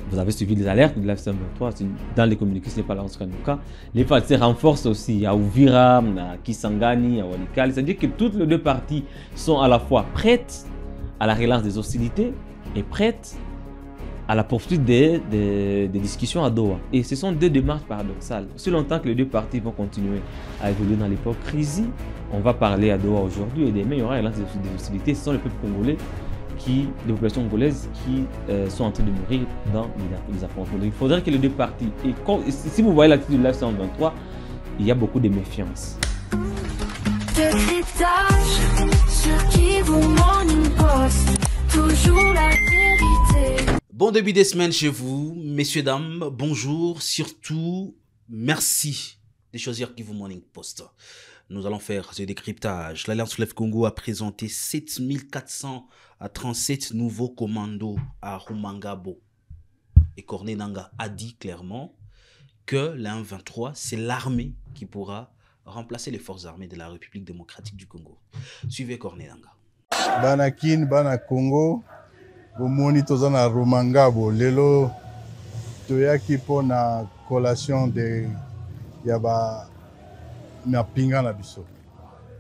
Vous avez suivi les alertes de l'F-123, dans les communiqués, ce n'est pas là en tout cas. Les parties se renforcent aussi à Uvira, à Kisangani, à Walikale. C'est-à-dire que toutes les deux parties sont à la fois prêtes à la relance des hostilités et prêtes à la poursuite des discussions à Doha. Et ce sont deux démarches paradoxales. Aussi longtemps que les deux parties vont continuer à évoluer dans l'hypocrisie, on va parler à Doha aujourd'hui et demain, il y aura une relance des hostilités. Ce sont les peuples congolais, les populations congolaises qui sont en train de mourir dans les affrontements. Donc, il faudrait que les deux parties, et si vous voyez l'attitude de l'F-123, il y a beaucoup de méfiance. Toujours la vérité. Bon début de semaine chez vous, messieurs, dames, bonjour, surtout, merci de choisir Kivu Morning Post. Nous allons faire ce décryptage. L'Alliance Fleuve Congo a présenté 7437 nouveaux commandos à Rumangabo. Et Corneille Nangaa a dit clairement que l'M23, c'est l'armée qui pourra remplacer les forces armées de la République démocratique du Congo. Suivez Corneille Nangaa. Banakin, Bana Congo, bomoni tozana Rumangabo, lelo toyaki po na collation de yaba na pinga na biso.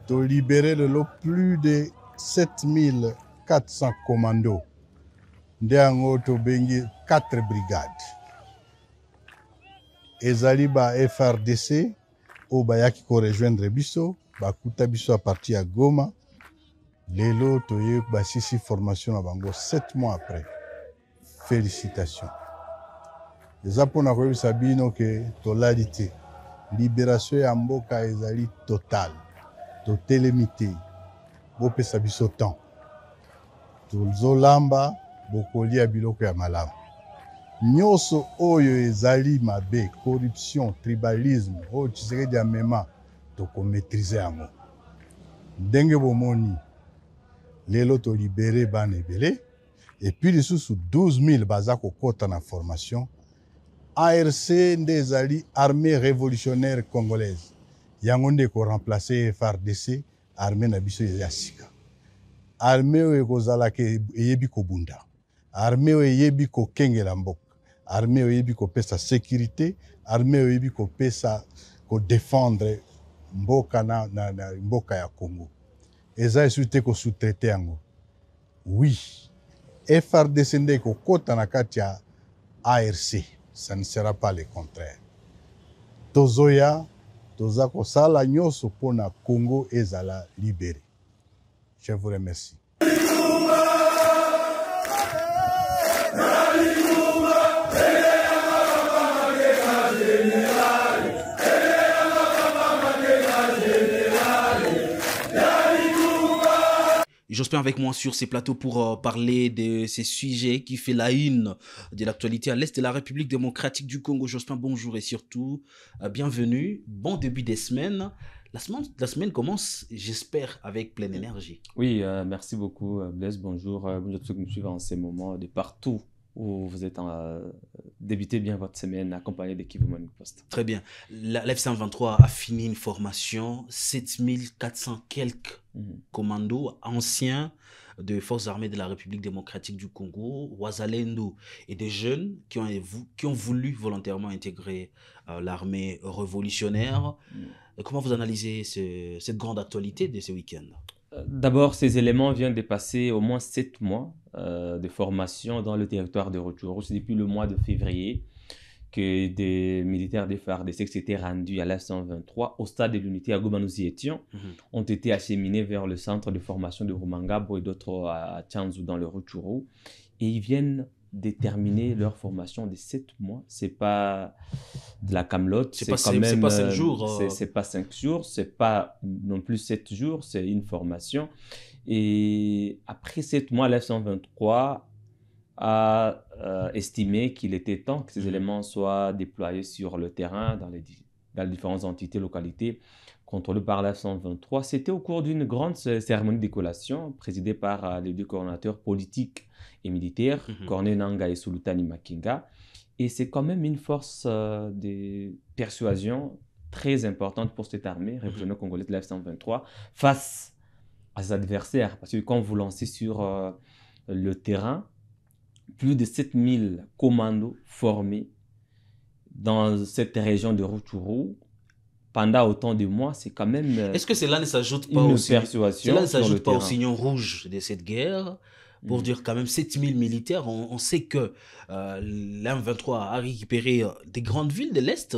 To libérer lelo plus de 7400 commandos. Ndeango to bengi 4 brigades. Ezali ba FRDC o bayaki ko rejoindre biso, bakuta biso à partir à Goma. Lelo toye basisi formation na bango 7 mois après. Félicitations. Eza pona koyebisa bino ke tolali te. Libération ya mboka ezali totale. Totelemi te. Bopesa biso temps. Tozolamba bokolia biloko ya malamu. Nyonso oyo ezali mabe, corruption, tribalisme, oyo Tshisekedi amema tokomaîtriser yango. Ndenge bomoni lelo to libéré bana ebele et puis lisusu 12000 baza kokota na formation. ARC nde ezali armée révolutionnaire congolaise. Yango nde ko remplacer FARDC, armée na biso ya sika. Armée oyo ekozalaka eyebi kobunda. Armée oyo eyebi kokengela mboka. Armée oyo eyebi kopesa sécurité. Armée oyo eyebi kopesa défendre mboka na mboka ya Congo. Eza esu te ko sous-traiter yango. Oui, FARDC nde kokota na kati ya ARC. Ça ne sera pas le contraire. Tozoya, toza kosala nyonso pona Congo ezala libéré. Je vous remercie. Jospin avec moi sur ces plateaux pour parler de ces sujets qui fait la une de l'actualité à l'Est de la République démocratique du Congo. Jospin, bonjour et surtout bienvenue. Bon début des semaines. La semaine commence, j'espère, avec pleine énergie. Oui, merci beaucoup Blaise. Bonjour, bonjour à tous ceux qui nous suivent en ces moments de partout où vous êtes débutez bien votre semaine accompagné de Kivu Morning Post. Très bien. La F-123 a fini une formation, 7400 quelques commandos anciens de forces armées de la République démocratique du Congo, Wazalendo, et des jeunes qui ont voulu volontairement intégrer l'armée révolutionnaire. Comment vous analysez cette grande actualité de ce week-end? D'abord, ces éléments viennent de passer au moins 7 mois de formation dans le territoire de Rutshuru. C'est depuis le mois de février que des militaires des FARDC qui s'étaient rendus à l'F-123 au stade de l'unité à Goma, nous y étions, ont été acheminés vers le centre de formation de Rumangabo et d'autres à Tchanzu dans le Rutshuru. Et ils viennent de terminer leur formation de 7 mois. C'est pas de la camelote. C'est pas 5 jours. C'est pas 5 jours. C'est pas non plus 7 jours. C'est une formation. Et après 7 mois, l'F-123 a estimé qu'il était temps que ces éléments soient déployés sur le terrain dans les différentes entités, localités contrôlées par l'F-123. C'était au cours d'une grande cérémonie de collation présidée par les deux coordonnateurs politiques et militaires, Corneille Nangaa et Sultani Makenga. Et c'est quand même une force de persuasion très importante pour cette armée révolutionnaire congolaise de l'F-123 face à ses adversaires. Parce que quand vous lancez sur le terrain, plus de 7000 commandos formés dans cette région de Rutshuru pendant autant de mois. C'est quand même Est-ce que cela ne s'ajoute pas une aussi, persuasion cela ne sur le s'ajoute pas au terrain. signal rouge de cette guerre pour dire quand même 7000 militaires? On sait que l'M23 a récupéré des grandes villes de l'Est,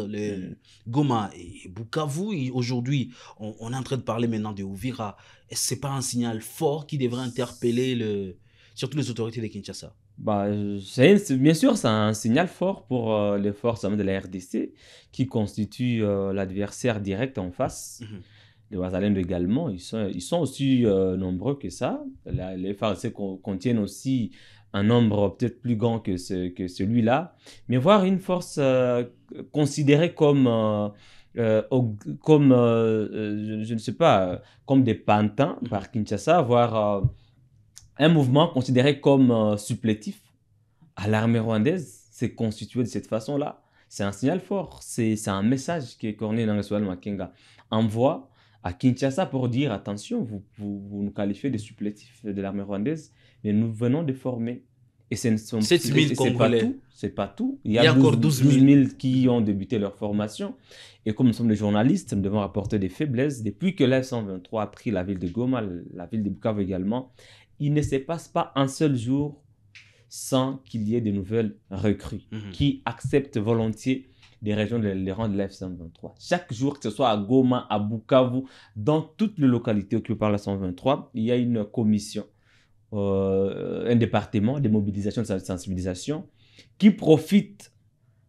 Goma et Bukavu. Et aujourd'hui, on est en train de parler maintenant de Uvira. Est-ce que ce n'est pas un signal fort qui devrait interpeller surtout les autorités de Kinshasa? Bah, bien sûr, c'est un signal fort pour les forces armées de la RDC qui constituent l'adversaire direct en face. Les Wazalendo également, ils sont aussi nombreux que ça. Les FARDC contiennent aussi un nombre peut-être plus grand que celui-là. Mais voir une force considérée comme, je ne sais pas, comme des pantins par Kinshasa, voir un mouvement considéré comme supplétif à l'armée rwandaise, c'est constitué de cette façon-là. C'est un signal fort, c'est un message que Corneille Nangaa Makenga envoie à Kinshasa pour dire attention, vous nous qualifiez de supplétifs de l'armée rwandaise, mais nous venons de former. Et ce ne sont 7000 Congolais. C'est pas tout. Il y a encore 12 000 qui ont débuté leur formation. Et comme nous sommes des journalistes, nous devons rapporter des faiblesses. Depuis que l'F-123 a pris la ville de Goma, la ville de Bukavu également, il ne se passe pas un seul jour sans qu'il y ait de nouvelles recrues qui acceptent volontiers des régions les rangs de l'F-123. Chaque jour, que ce soit à Goma, à Bukavu, dans toutes les localités occupées par la 123, il y a une commission, un département de mobilisation et de sensibilisation qui profite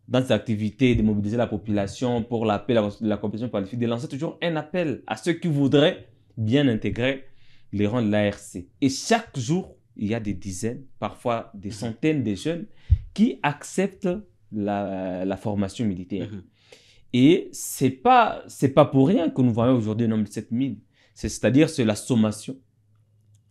dans ses activités de mobiliser la population pour l'appel à la compétition qualifiée, de lancer toujours un appel à ceux qui voudraient bien intégrer les rangs de l'ARC. Et chaque jour, il y a des dizaines, parfois des centaines de jeunes qui acceptent la formation militaire. Et c'est pas pour rien que nous voyons aujourd'hui un nombre de 7000. C'est-à-dire c'est la sommation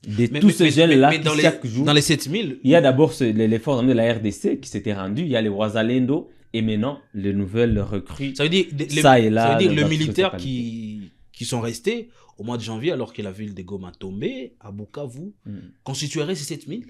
de tous ces jeunes-là qui chaque jour... Dans les 7000... Il y a d'abord les forces armées de la RDC qui s'étaient rendues, il y a les Wazalendo et maintenant les nouvelles recrues. Ça veut dire, le militaire qui sont restés au mois de janvier, alors que la ville de Goma tombée, à Bukavu, constituerait ces 7000?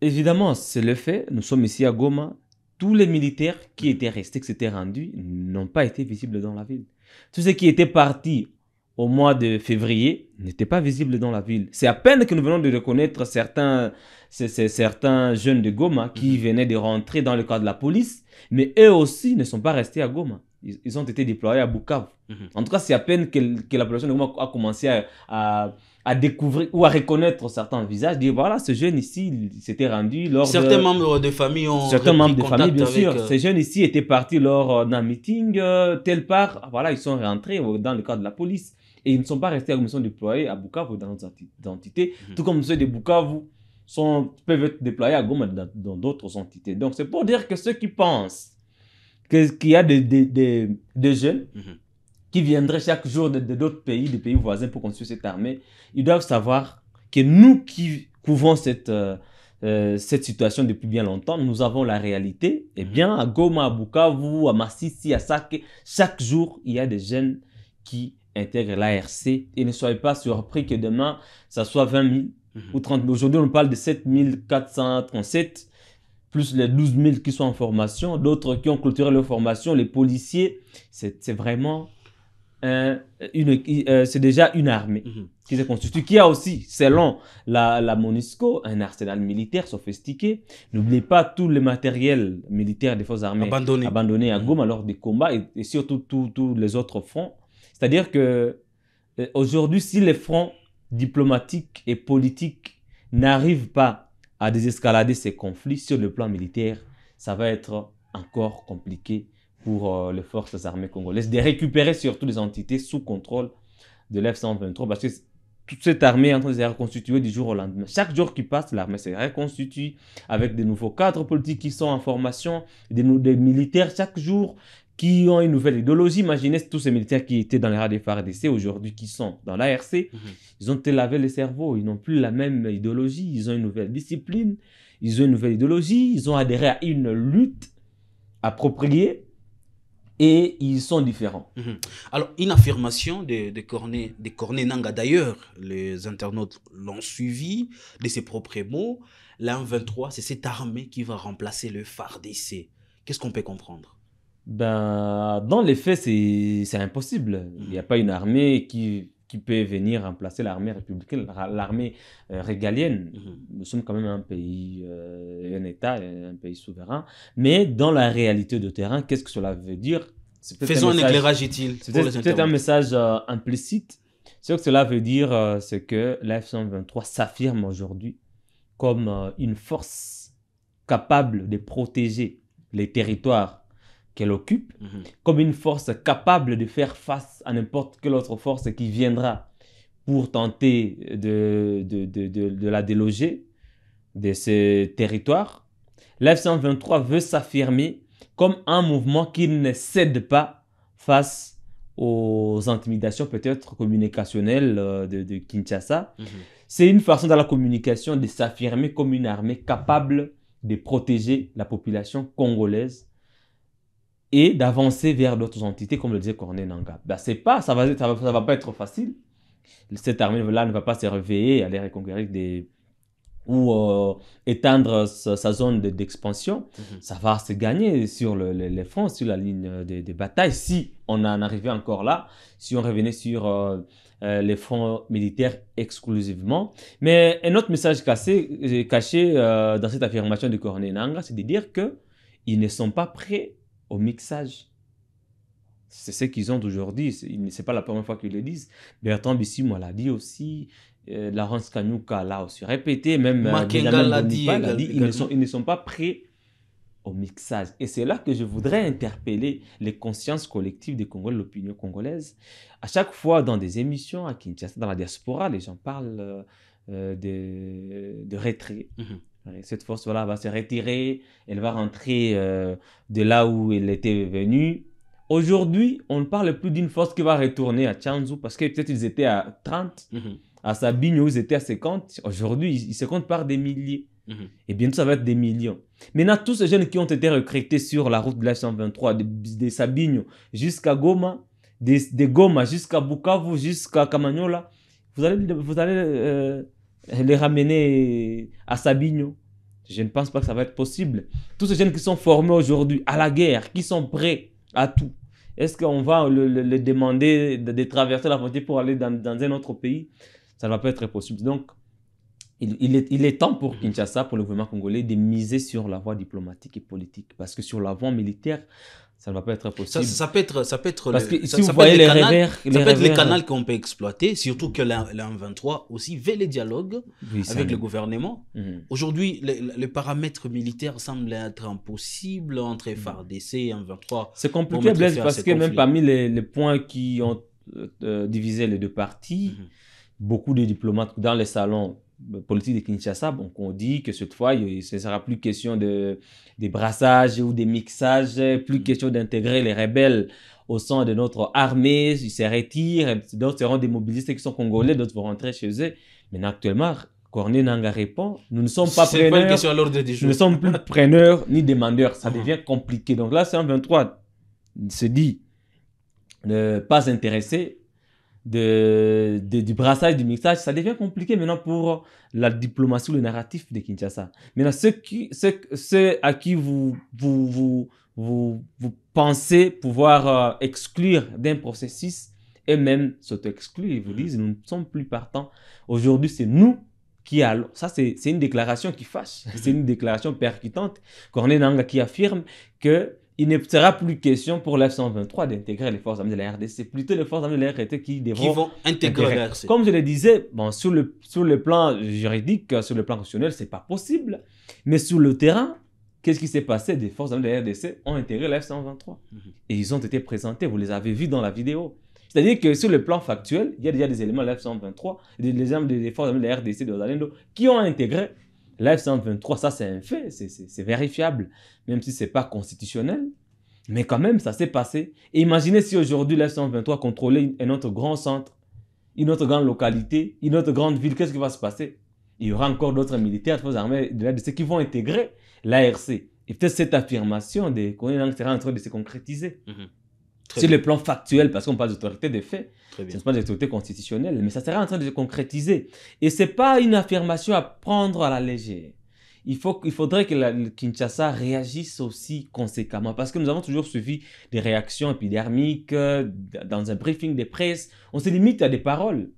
Évidemment, c'est le fait. Nous sommes ici à Goma. Tous les militaires qui étaient restés, qui s'étaient rendus, n'ont pas été visibles dans la ville. Tous ceux qui étaient partis au mois de février n'étaient pas visibles dans la ville. C'est à peine que nous venons de reconnaître certains jeunes de Goma qui venaient de rentrer dans le cadre de la police, mais eux aussi ne sont pas restés à Goma. Ils ont été déployés à Bukavu. En tout cas, c'est à peine que la population de Goma a commencé à découvrir ou à reconnaître certains visages, dire voilà, ce jeune ici, il s'était rendu lors certains membres de famille ont certains membres de famille, bien sûr. Avec, Ces jeunes ici étaient partis lors d'un meeting, telle part, voilà, ils sont rentrés dans le cadre de la police. Et ils ne sont pas restés à la mission déployés à Bukavu dans d'autres entités, tout comme ceux de Bukavu peuvent être déployés à Goma dans d'autres entités. Donc, c'est pour dire que ceux qui pensent qu'il y a des jeunes qui viendraient chaque jour d'autres pays, des pays voisins pour construire cette armée, ils doivent savoir que nous qui couvrons cette situation depuis bien longtemps, nous avons la réalité. Eh bien, à Goma, à Bukavu, à Masisi, à Sake, chaque jour, il y a des jeunes qui intègrent l'ARC. Et ne soyez pas surpris que demain, ça soit 20 000 ou 30 000. Aujourd'hui, on parle de 7 437, plus les 12 000 qui sont en formation, d'autres qui ont clôturé leur formation, les policiers. C'est vraiment... c'est déjà une armée qui se constitue, qui a aussi, selon la MONUSCO, un arsenal militaire sophistiqué. N'oubliez pas tout le matériel militaire des forces armées abandonné à Goma lors des combats et surtout tous les autres fronts. C'est-à-dire que aujourd'hui, si les fronts diplomatiques et politiques n'arrivent pas à désescalader ces conflits sur le plan militaire, ça va être encore compliqué pour les forces armées congolaises de récupérer surtout les entités sous contrôle de l'F-123 parce que toute cette armée est en train de se reconstituer du jour au lendemain. Chaque jour qui passe, l'armée se reconstitue avec de nouveaux cadres politiques qui sont en formation, des militaires chaque jour qui ont une nouvelle idéologie. Imaginez tous ces militaires qui étaient dans les rangs des FARDC aujourd'hui qui sont dans l'ARC. Ils ont été lavés le cerveau, ils n'ont plus la même idéologie, ils ont une nouvelle discipline, ils ont une nouvelle idéologie, ils ont adhéré à une lutte appropriée. Et ils sont différents. Alors, une affirmation de Corneille Nangaa, d'ailleurs, les internautes l'ont suivi, de ses propres mots. la M23, c'est cette armée qui va remplacer le FARDC. Qu'est-ce qu'on peut comprendre? Ben, dans les faits, c'est impossible. Il n'y a pas une armée qui peut venir remplacer l'armée républicaine, l'armée régalienne. Nous sommes quand même un pays, un État, un pays souverain. Mais dans la réalité de terrain, qu'est-ce que cela veut dire? Faisons un éclairage utile pour les C'est peut-être un message implicite. Ce que cela veut dire, c'est que la F-123 s'affirme aujourd'hui comme une force capable de protéger les territoires qu'elle occupe, comme une force capable de faire face à n'importe quelle autre force qui viendra pour tenter de la déloger de ces territoires. La F-123 veut s'affirmer comme un mouvement qui ne cède pas face aux intimidations peut-être communicationnelles de Kinshasa. C'est une façon dans la communication de s'affirmer comme une armée capable de protéger la population congolaise et d'avancer vers d'autres entités, comme le disait Corneille Nangaa. Ben, ça va pas être facile. Cette armée-là ne va pas se réveiller, aller reconquérir ou étendre sa zone d'expansion. Ça va se gagner sur les fronts, sur la ligne de bataille. Si on en arrivait encore là, si on revenait sur les fronts militaires exclusivement. Mais un autre message caché dans cette affirmation de Corneille Nangaa, c'est de dire qu'ils ne sont pas prêts au mixage. C'est ce qu'ils ont aujourd'hui. Ce n'est pas la première fois qu'ils le disent. Bertrand Bisimwa l'a dit aussi. Laurence Kanyuka l'a aussi répété. Même Makenga l'a dit. Ils ne sont pas prêts au mixage. Et c'est là que je voudrais interpeller les consciences collectives des Congolais, l'opinion congolaise. À chaque fois dans des émissions à Kinshasa, dans la diaspora, les gens parlent de retrait. Cette force-là va se retirer, elle va rentrer de là où elle était venue. Aujourd'hui, on ne parle plus d'une force qui va retourner à Tchanzu parce que peut-être ils étaient à 30, à Sabinho, ils étaient à 50. Aujourd'hui, ils se comptent par des milliers. Et bientôt, ça va être des millions. Maintenant, tous ces jeunes qui ont été recrutés sur la route de la 123, de Sabinho jusqu'à Goma, de Goma jusqu'à Bukavu, jusqu'à Kamanyola, vous allez les ramener à Sabinho. Je ne pense pas que ça va être possible. Tous ces jeunes qui sont formés aujourd'hui à la guerre, qui sont prêts à tout, est-ce qu'on va les demander de traverser la frontière pour aller dans un autre pays? Ça ne va pas être possible. Donc, il est temps pour Kinshasa, pour le gouvernement congolais, de miser sur la voie diplomatique et politique. Parce que sur la voie militaire, ça ne va pas être possible. Ça peut être parce que si vous voyez les revers, ça peut être les canaux qu'on peut exploiter, surtout que la M23 aussi veut les dialogues avec le gouvernement. Aujourd'hui, les paramètres militaires semblent être impossibles entre FARDC et M23. C'est compliqué, Blaise, parce que même parmi les points qui ont divisé les deux parties, beaucoup de diplomates dans les salons politique de Kinshasa, donc on dit que cette fois, ce ne sera plus question de brassage ou de mixage, plus question d'intégrer les rebelles au sein de notre armée, ils se retirent, d'autres seront démobilisés qui sont congolais, d'autres vont rentrer chez eux. Mais actuellement, Corneille Nangaa répond, nous ne sommes pas preneurs, nous ne sommes plus preneurs ni demandeurs, ça devient compliqué. Donc là, c'est un 23 se dit ne pas intéressé du brassage, du mixage, ça devient compliqué maintenant pour la diplomatie ou le narratif de Kinshasa. Maintenant, ceux à qui vous pensez pouvoir exclure d'un processus et même s'auto-exclure, ils vous disent, nous ne sommes plus partants. Aujourd'hui, c'est nous qui allons. Ça, c'est une déclaration qui fâche. C'est une déclaration percutante. Corneille Nangaa qui affirme qu'il ne sera plus question pour l'F-123 d'intégrer les forces armées de la RDC. C'est plutôt les forces armées de la RDC qui vont intégrer la RDC. Comme je le disais, bon, sur le plan juridique, sur le plan constitutionnel, ce n'est pas possible. Mais sur le terrain, qu'est-ce qui s'est passé? Des forces armées de la RDC ont intégré la F-123. Et ils ont été présentés, vous les avez vus dans la vidéo. C'est-à-dire que sur le plan factuel, il y a déjà des éléments de la F-123, des armes des forces armées de la RDC de Wazalendo qui ont intégré la F-123. Ça, c'est un fait, c'est vérifiable, même si ce n'est pas constitutionnel. Mais quand même, ça s'est passé. Et imaginez si aujourd'hui la F-123 contrôlait un autre grand centre, une autre grande localité, une autre grande ville, qu'est-ce qui va se passer? Il y aura encore d'autres militaires, des forces armées de la RDC qui vont intégrer l'ARC. Et peut-être cette affirmation qu'on est en train de se concrétiser. Sur le plan factuel, parce qu'on parle d'autorité des faits, ce n'est pas d'autorité constitutionnelle, mais ça sera en train de se concrétiser. Et ce n'est pas une affirmation à prendre à la légère. il faudrait que le Kinshasa réagisse aussi conséquemment parce que nous avons toujours suivi des réactions épidermiques dans un briefing de presse. On se limite à des paroles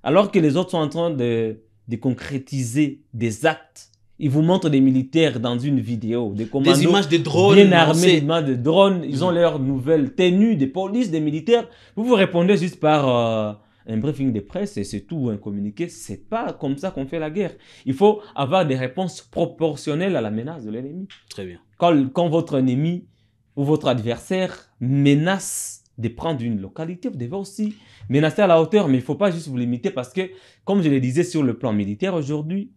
alors que les autres sont en train de concrétiser des actes. Ils vous montrent des militaires dans une vidéo, des commandos des images de drones bien armés, lancées. des images de drones. Ils ont leurs nouvelles tenues, des polices, des militaires. Vous répondez juste par un briefing de presse et c'est tout, un communiqué. C'est pas comme ça qu'on fait la guerre. Il faut avoir des réponses proportionnelles à la menace de l'ennemi. Très bien. Quand votre ennemi ou votre adversaire menace de prendre une localité, vous devez aussi menacer à la hauteur, mais il ne faut pas juste vous limiter parce que, comme je le disais sur le plan militaire aujourd'hui,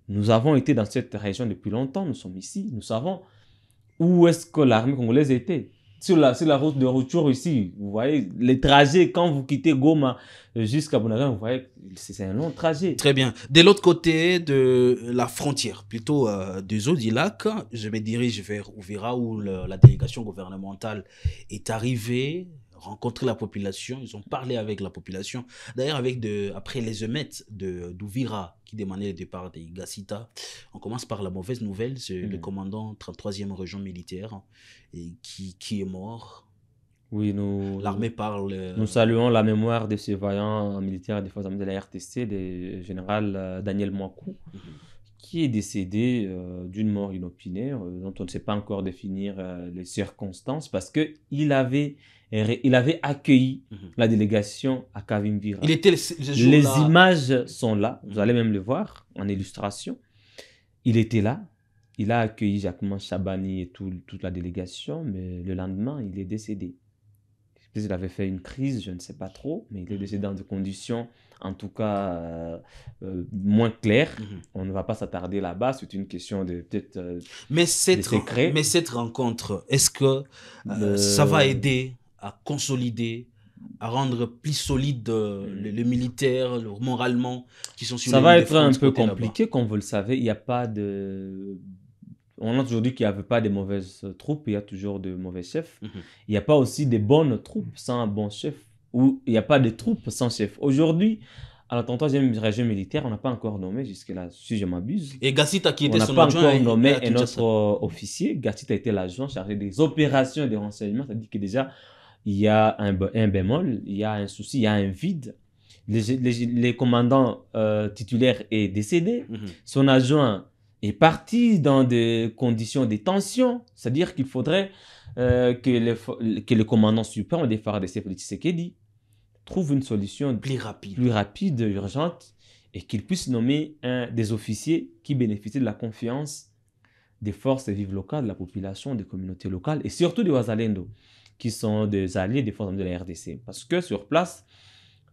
nous avons été dans cette région depuis longtemps, nous sommes ici, nous savons où est-ce que l'armée congolaise était. Sur la route de retour ici, vous voyez, les trajets, quand vous quittez Goma jusqu'à Bunagana, vous voyez, c'est un long trajet. Très bien. De l'autre côté de la frontière, plutôt de Zodilac, je me dirige vers Ouvira où la délégation gouvernementale est arrivée, rencontrer la population, ils ont parlé avec la population. D'ailleurs, après les émeutes d'Ouvira qui demandaient le départ des Gacita, on commence par la mauvaise nouvelle, c'est le commandant 33e région militaire qui est mort. Oui, l'armée parle. Nous saluons la mémoire de ce vaillant militaire des forces armées de la RTC, le général Daniel Mwakou, qui est décédé d'une mort inopinée, dont on ne sait pas encore définir les circonstances, parce qu'il avait accueilli la délégation à Kavimvira. Il était les images sont là, vous allez même le voir en illustration. Il était là, il a accueilli Jacquemin Chabani et toute la délégation, mais le lendemain, il est décédé. Il avait fait une crise, je ne sais pas trop, mais il est décédé dans des conditions, en tout cas, moins claires. On ne va pas s'attarder là-bas, c'est une question de peut-être mais cette rencontre, est-ce que ça va aider à consolider, à rendre plus solide le militaire, moralement, qui sont sur ça va être un peu compliqué, comme vous le savez, il n'y a pas de... On a toujours dit qu'il n'y avait pas de mauvaises troupes, il y a toujours de mauvais chefs. Il n'y a pas aussi de bonnes troupes sans un bon chef, ou il n'y a pas de troupes sans chef. Aujourd'hui, à la 33e région militaire, on n'a pas encore nommé jusque-là, si je m'abuse. Et Gacita qui était son adjoint. On n'a pas encore nommé un autre officier. Gacita était l'adjoint chargé des opérations et des renseignements. C'est-à-dire que déjà, il y a un bémol, il y a un souci, il y a un vide. Les commandants titulaires est décédé. Son adjoint est parti dans des conditions de tension, c'est-à-dire qu'il faudrait que le commandant suprême des FARDC, Félix Tshisekedi, trouve une solution plus rapide, urgente, et qu'il puisse nommer des officiers qui bénéficient de la confiance des forces vives locales, de la population, des communautés locales, et surtout des Wazalendo, qui sont des alliés des forces de la RDC. Parce que sur place,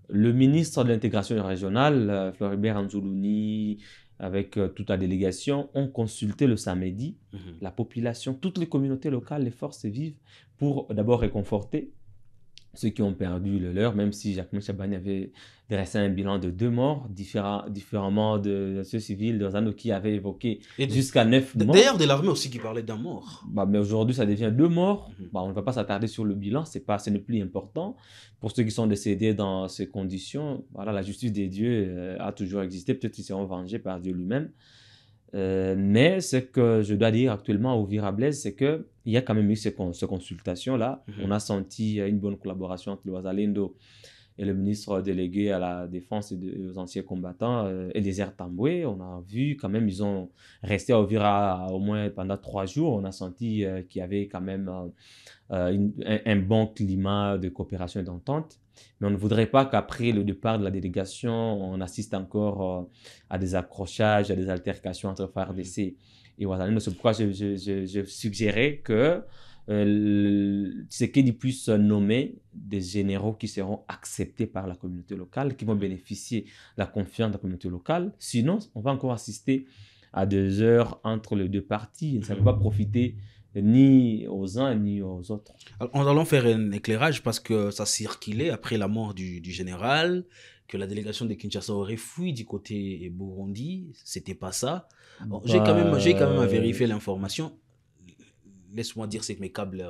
le ministre de l'intégration régionale, Floribert Anzoulouni, avec toute la délégation, ont consulté le samedi la population, toutes les communautés locales, les forces vives, pour d'abord réconforter ceux qui ont perdu le leur, même si Jacquemin Chabani avait dressé un bilan de 2 morts, différemment de ceux civils de Zano qui avaient évoqué jusqu'à 9 morts. D'ailleurs, de l'armée aussi qui parlait d'un mort. Mais aujourd'hui, ça devient 2 morts. On ne va pas s'attarder sur le bilan, ce n'est plus important. Pour ceux qui sont décédés dans ces conditions, voilà, la justice des dieux a toujours existé. Peut-être qu'ils seront vengés par Dieu lui-même. Mais ce que je dois dire actuellement au Ouvira Blaise, c'est qu'il y a quand même eu ces consultations-là. On a senti une bonne collaboration entre le Wazalendo et le ministre délégué à la défense et aux anciens combattants, Eliezer Tamboué. On a vu quand même, ils ont resté à Ouvira au moins pendant 3 jours. On a senti qu'il y avait quand même un bon climat de coopération et d'entente. Mais on ne voudrait pas qu'après le départ de la délégation, on assiste encore à des accrochages, à des altercations entre FARDC et Wazalendo. C'est pourquoi je suggérais que Tshisekedi puisse nommer des généraux qui seront acceptés par la communauté locale, qui vont bénéficier de la confiance de la communauté locale. Sinon, on va encore assister à des heures entre les deux parties. Ça ne va pas profiter ni aux uns ni aux autres. Alors, allons faire un éclairage parce que ça circulait après la mort du général, que la délégation de Kinshasa aurait fui du côté Burundi. C'était pas ça. J'ai quand même à vérifier l'information. Laisse-moi dire ce que mes câbles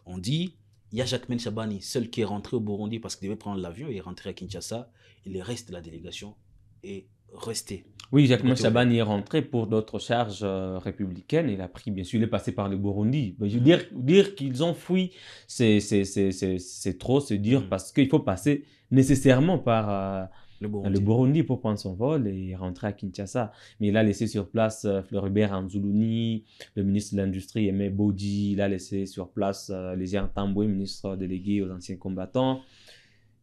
ont dit. Il y a Jacquemin Chabani, seul qui est rentré au Burundi parce qu'il devait prendre l'avion et est rentré à Kinshasa. Et le reste de la délégation est rester. Oui, Jacquemin Côté Chaban y est rentré pour d'autres charges républicaines. Il a pris, bien sûr, il est passé par le Burundi. Ben, je veux dire qu'ils ont fui, c'est trop, c'est dur, parce qu'il faut passer nécessairement par Le le Burundi. Burundi pour prendre son vol et rentrer à Kinshasa. Mais il a laissé sur place Floribert Anzuluni, le ministre de l'Industrie Aimé Bodji. Il a laissé sur place Légian Tamboué, ministre délégué aux anciens combattants.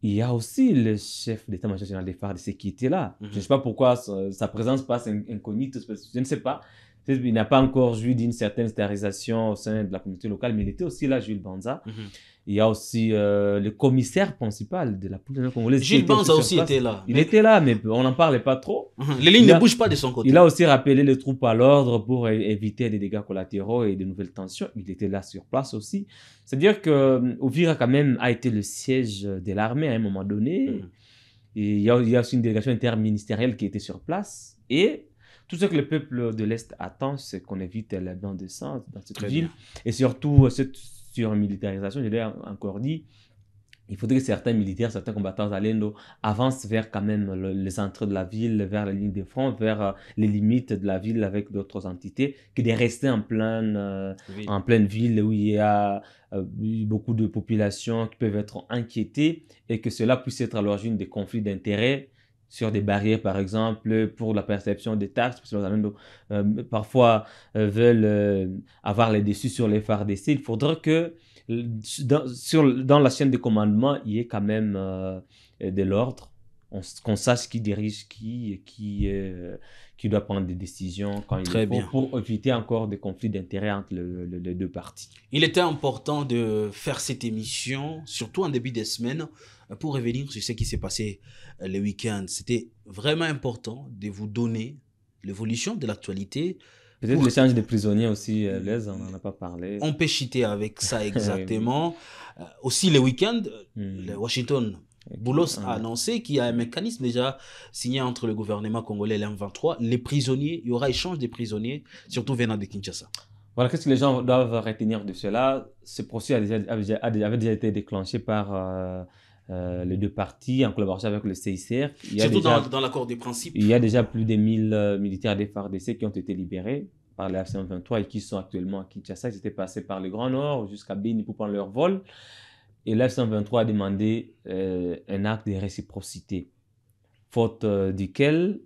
Il y a aussi le chef d'état-major général des FARDC qui était là. Je ne sais pas pourquoi sa présence passe incognite, je ne sais pas. Il n'a pas encore joui d'une certaine stérélisation au sein de la communauté locale, mais il était aussi là, Jules Banza. Il y a aussi le commissaire principal de la police congolaise. Gilles Banza aussi était là. Il était là, mais on n'en parlait pas trop. Les lignes ne bougent pas de son côté. Il a aussi rappelé les troupes à l'ordre pour éviter des dégâts collatéraux et de nouvelles tensions. Il était là sur place aussi. C'est-à-dire que Uvira, quand même, a été le siège de l'armée à un moment donné. Et il y a aussi une délégation interministérielle qui était sur place. Et tout ce que le peuple de l'Est attend, c'est qu'on évite la bande de sang dans cette ville. Et surtout, cette surmilitarisation, je l'ai encore dit, il faudrait que certains militaires, certains combattants Zalendo avancent vers quand même les entrées de la ville, vers la ligne de front, vers les limites de la ville avec d'autres entités, que de rester en pleine ville où il y a beaucoup de populations qui peuvent être inquiétées et que cela puisse être à l'origine des conflits d'intérêts sur des barrières, par exemple, pour la perception des taxes, parce que les Zalendo veulent avoir les dessus sur les FARDC. Il faudrait que dans la chaîne de commandement, il y ait quand même de l'ordre, qu'on sache qui dirige qui doit prendre des décisions quand il faut, pour éviter encore des conflits d'intérêts entre les deux parties. Il était important de faire cette émission, surtout en début de semaine, pour revenir sur ce qui s'est passé le week-end. C'était vraiment important de vous donner l'évolution de l'actualité. Peut-être l'échange des prisonniers aussi, Les, on n'en a pas parlé. On peut chiter avec ça exactement. Aussi le week-end, le Washington Boulos a annoncé qu'il y a un mécanisme déjà signé entre le gouvernement congolais et l'M23. Les prisonniers, il y aura échange des prisonniers, surtout venant de Kinshasa. Voilà, qu'est-ce que les gens doivent retenir de cela? Ce processus avait déjà été déclenché par les deux parties en collaboration avec le CICR. Surtout dans l'accord des principes. Il y a déjà plus de 1000 militaires des FARDC qui ont été libérés par la FC-23 et qui sont actuellement à Kinshasa. Ils étaient passés par le Grand Nord jusqu'à Beni pour prendre leur vol. Et la FC-23 a demandé un acte de réciprocité, faute duquel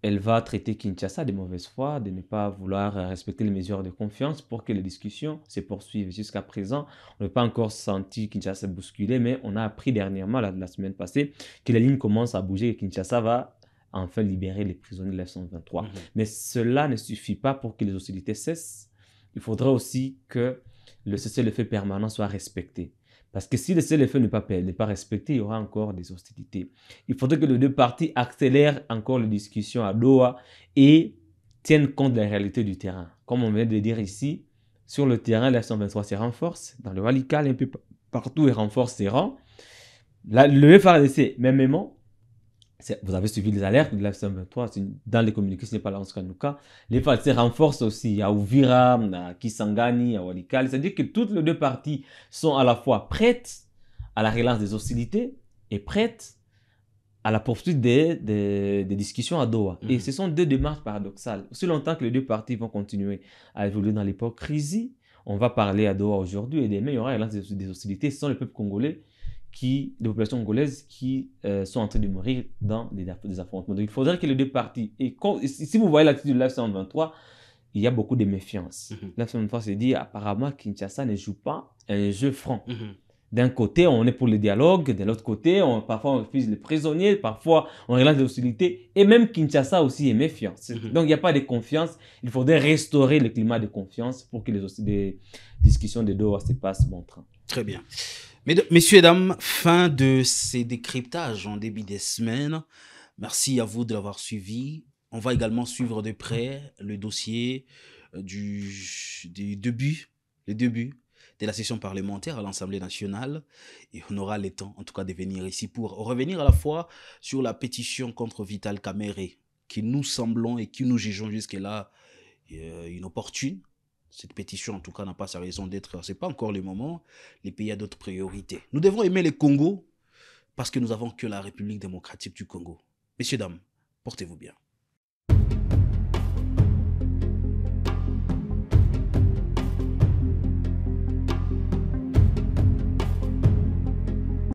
elle va traiter Kinshasa de mauvaise foi, de ne pas vouloir respecter les mesures de confiance pour que les discussions se poursuivent. Jusqu'à présent, on n'a pas encore senti Kinshasa bousculer, mais on a appris dernièrement, la semaine passée, que la ligne commence à bouger et Kinshasa va enfin libérer les prisonniers de l'F-123. Mais cela ne suffit pas pour que les hostilités cessent. Il faudra aussi que le cessez-le-feu permanent soit respecté. Parce que si le cessez-le-feu n'est pas respecté, il y aura encore des hostilités. Il faudrait que les deux parties accélèrent encore les discussions à Doha et tiennent compte de la réalité du terrain. Comme on vient de le dire ici, sur le terrain, la F-123 se renforce. Dans le Walikale, un peu partout, il renforce ses rangs. Le FARDC, mêmement, vous avez suivi les alertes de la F-123, dans les communiqués, ce n'est pas là en cas. Les FARDC renforcent aussi à Uvira, à Kisangani, à Walikale. C'est-à-dire que toutes les deux parties sont à la fois prêtes à la relance des hostilités et prêtes à la poursuite des discussions à Doha. Et ce sont deux démarches paradoxales. Aussi longtemps que les deux parties vont continuer à évoluer dans l'hypocrisie, on va parler à Doha aujourd'hui et demain, il y aura la relance des hostilités. Ce sont les peuples congolais, des populations congolaises qui sont en train de mourir dans des affrontements. Donc il faudrait que les deux parties, et si vous voyez l'attitude de l'F-123, il y a beaucoup de méfiance. L'F-123 s'est dit, apparemment, Kinshasa ne joue pas un jeu franc. D'un côté, on est pour le dialogue, de l'autre côté, parfois on refuse les prisonniers, parfois on relance les hostilités, et même Kinshasa aussi est méfiant. Donc il n'y a pas de confiance, il faudrait restaurer le climat de confiance pour que les discussions de Doha se passent bon train. Très bien. Messieurs et dames, fin de ces décryptages en début de semaine. Merci à vous de l'avoir suivi. On va également suivre de près le dossier des débuts de la session parlementaire à l'Assemblée nationale. Et on aura le temps, en tout cas, de venir ici pour revenir à la fois sur la pétition contre Vital Kamerhe, qui nous semblons et qui nous jugeons jusque-là inopportune. Cette pétition, en tout cas, n'a pas sa raison d'être. Ce n'est pas encore le moment. Les pays ont d'autres priorités. Nous devons aimer le Congo parce que nous n'avons que la République démocratique du Congo. Messieurs, dames, Portez-vous bien.